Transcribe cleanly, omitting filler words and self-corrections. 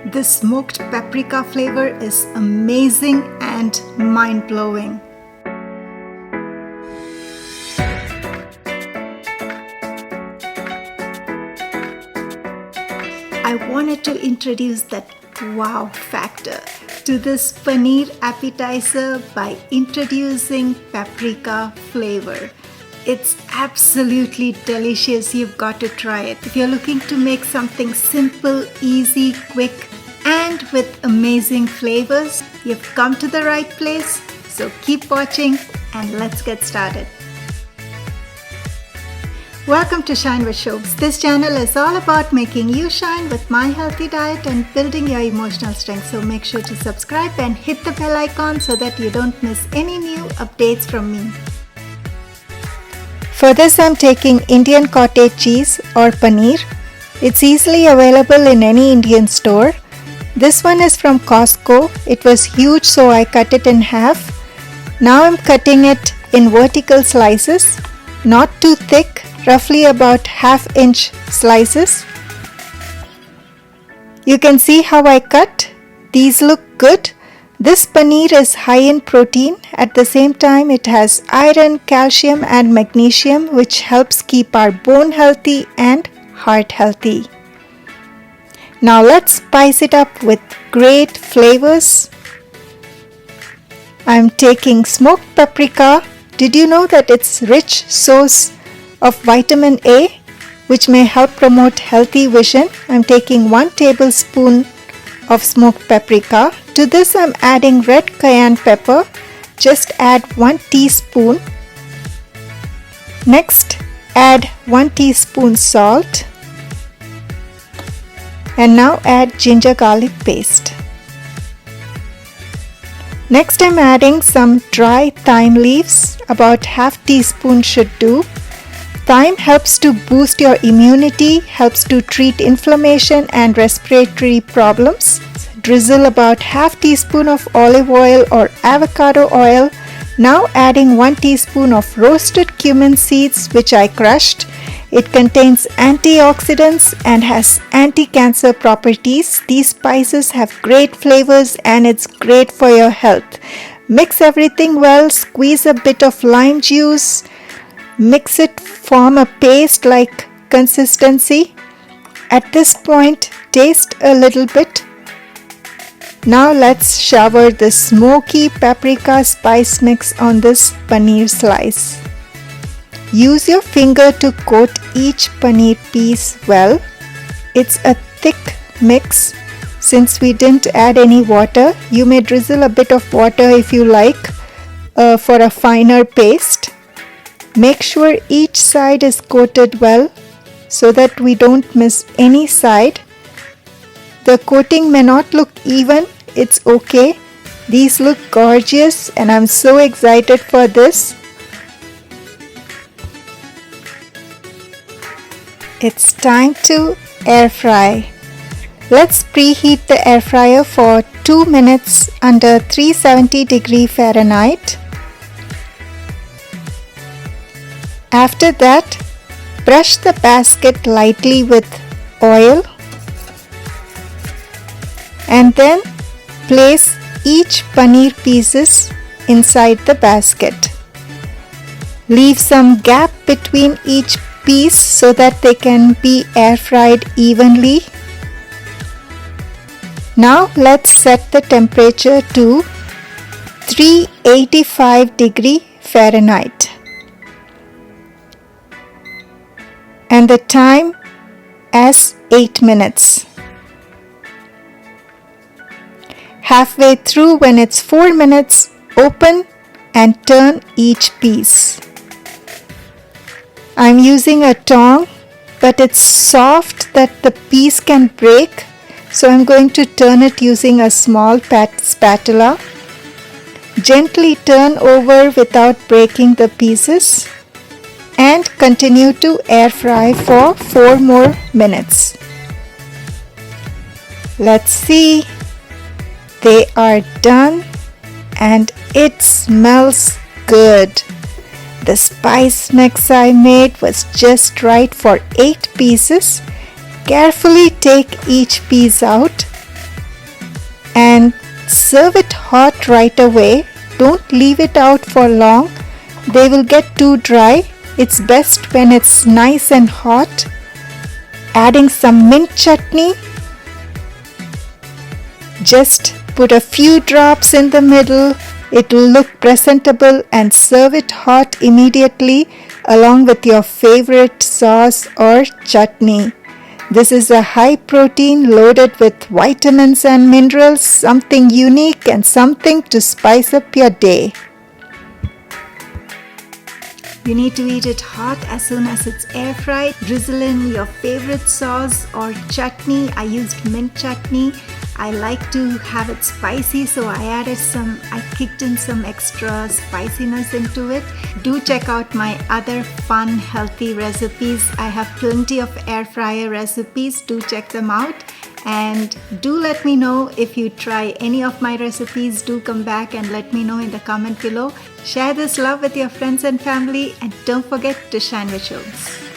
The smoked paprika flavor is amazing and mind-blowing. I wanted to introduce that wow factor to this paneer appetizer by introducing paprika flavor. It's absolutely delicious. You've got to try it. If you're looking to make something simple, easy, quick, and with amazing flavors, you've come to the right place. So keep watching and let's get started. Welcome to Shine with Shobs. This channel is all about making you shine with my healthy diet and building your emotional strength. So make sure to subscribe and hit the bell icon so that you don't miss any new updates from me. For this, I'm taking Indian cottage cheese or paneer. It's easily available in any Indian store. This one is from Costco. It was huge, so I cut it in half. Now I'm cutting it in vertical slices, not too thick, roughly about half-inch slices. You can see how I cut. These look good. This paneer is high in protein. At the same time, it has iron, calcium and magnesium, which helps keep our bone healthy and heart healthy. Now let's spice it up with great flavors. I'm taking smoked paprika. Did you know that it's rich source of vitamin A, which may help promote healthy vision? I'm taking 1 tablespoon of smoked paprika. To this I'm adding red cayenne pepper. Just add 1 teaspoon. Next add 1 teaspoon salt. And now add ginger garlic paste. Next I'm adding some dry thyme leaves. About half teaspoon should do. Thyme helps to boost your immunity, helps to treat inflammation and respiratory problems. Drizzle about half teaspoon of olive oil or avocado oil. Now adding 1 teaspoon of roasted cumin seeds, which I crushed. It contains antioxidants and has anti-cancer properties. These spices have great flavors and it's great for your health. Mix everything well, squeeze a bit of lime juice. Mix it, form a paste-like consistency. At this point, taste a little bit. Now let's shower the smoky paprika spice mix on this paneer slice. Use your finger to coat each paneer piece well. It's a thick mix. Since we didn't add any water, you may drizzle a bit of water if you like for a finer paste. Make sure each side is coated well so that we don't miss any side. The coating may not look even, it's okay. These look gorgeous and I'm so excited for this. It's time to air fry. Let's preheat the air fryer for 2 minutes under 370 Fahrenheit. After that, brush the basket lightly with oil and then place each paneer pieces inside the basket. Leave some gap between each piece so that they can be air fried evenly. Now let's set the temperature to 385 Fahrenheit. And the time as 8 minutes. Halfway through, when it's 4 minutes, open and turn each piece. I'm using a tong, but it's soft that the piece can break, so I'm going to turn it using a small spatula. Gently turn over without breaking the pieces. And continue to air fry for 4 more minutes. Let's see. They are done and it smells good. The spice mix I made was just right for 8 pieces. Carefully take each piece out. and serve it hot right away. Don't leave it out for long. They will get too dry. It's best when it's nice and hot. Adding some mint chutney. Just put a few drops in the middle. It will look presentable, and serve it hot immediately along with your favorite sauce or chutney. This is a high protein loaded with vitamins and minerals, something unique and something to spice up your day. You need to eat it hot as soon as it's air fried. Drizzle in your favorite sauce or chutney. I used mint chutney. I like to have it spicy, so I kicked in some extra spiciness into it. Do check out my other fun, healthy recipes. I have plenty of air fryer recipes. Do check them out. And do let me know if you try any of my recipes. Do come back and let me know in the comment below. Share this love with your friends and family, and don't forget to shine with Shobs.